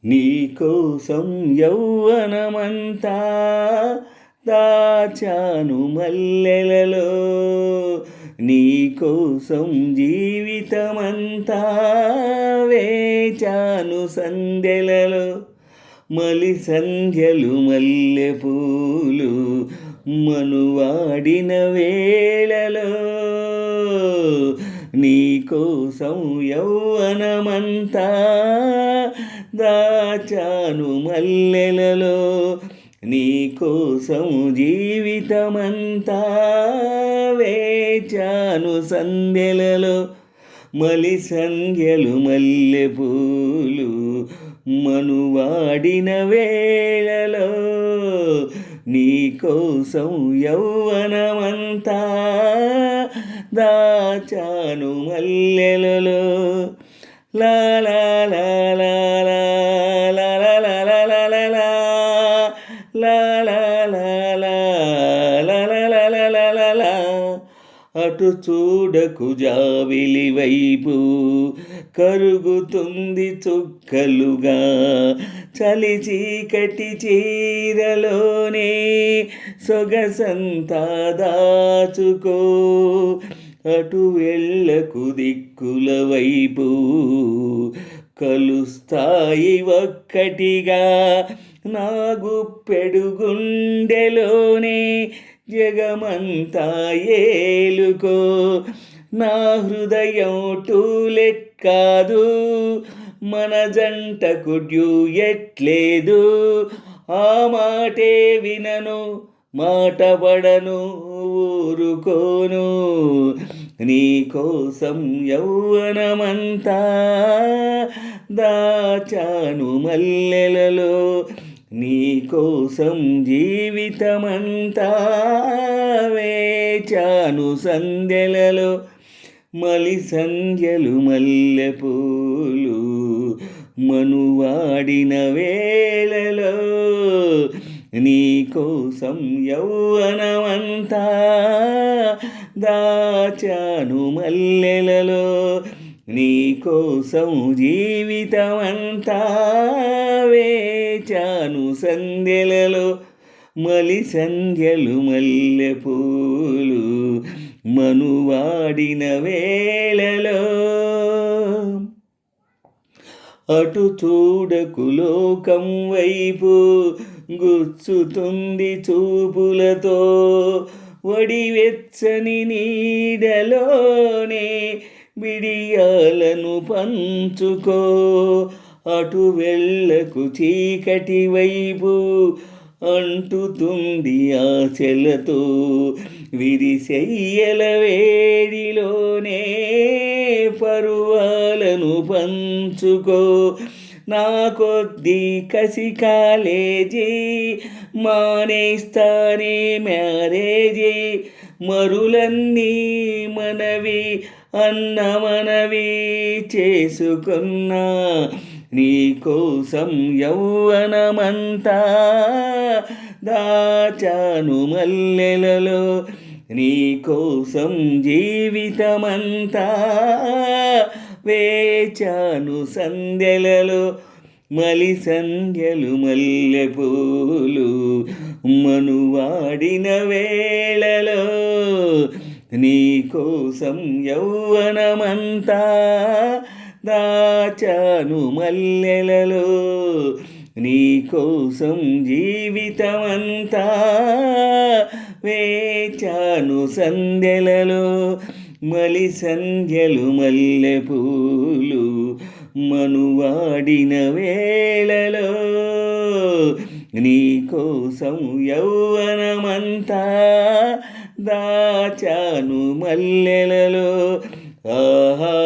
నీకోసం యౌవనమంతా దాచాను మల్లెలలో, నీకోసం జీవితమంతా వేచాను సంధ్యలలో. మలి సంధ్యలు మల్లెపూలు మనువాడిన వేళలో, నీకోసం యౌవనమంతా దాచాను మల్లెలలో, నీకోసం జీవితమంతా వేచాను సంధ్యలలో. మలి సంధ్యలు మల్లెపూలు మనువాడిన వేళలో, నీకోసం యౌవనమంతా దాచాను మల్లెలలో. లా లా లా లా లా లా లా లా లా లా లా లా లా లా లా లా లా. అటు చూడకు జాబిలి వైపు, కరుగుతుంది చుక్కలుగా చలి చీకటి చీరలోనే సొగసంతా దాచుకో. అటు వెళ్ళకు దిక్కుల వైపు, కలుస్తాయి ఒక్కటిగా నా గుప్పెడు గుండెలోనే జగమంతా ఏలుకో. నా హృదయం టూలెట్ కాదు, మన జంటకు డ్యూయెట్లేదు. ఆ మాటే వినను, మాట పడను, ఊరుకోను. నీకోసం యౌవనమంతా దాచాను మల్లెలలో, నీకోసం జీవితమంతా వేచాను సంధ్యలలో. మలి సంధ్యలు మల్లెపూలు మనువాడిన వేళలో, నీకోసం యౌవనమంతా దాచాను మల్లెలలో, నీకోసం జీవితమంతా వేచాను సంధ్యలలో. మలి సంధ్యలు మల్లెపూలు మనువాడిన వేళలో. అటు చూడకు లోకం వైపు, గుచ్చుతుంది చూపులతో వడివెచ్చని నీడలోనే బిడియాలను పంచుకో. అటు వెళ్ళకు చీకటి వైపు, అంటుతుంది ఆశలతో విరిసెయ్యల వేడిలోనే పరువాలను పంచుకో. నా కొద్ది కసి కాలేజీ మానేస్తానే మ్యారేజీ, మరులన్నీ మనవి అన్న మనవి చేసుకున్నా. నీకోసం యౌవనమంతా దాచాను మల్లెలలో, నీకోసం జీవితమంతా వేచాను సంధ్యలలో. మలి సంధ్యలు మల్లెపూలు మనువాడిన వేళలో, నీకోసం యౌవనమంతా దాచాను మల్లెలలో, నీకోసం జీవితమంతా వేచాను సంధ్యలలో. మలి సంధ్యలు మల్లెపూలు మనువాడిన వేళలో, నీకోసం యౌవనమంతా దాచాను మల్లెలలో. ఆహా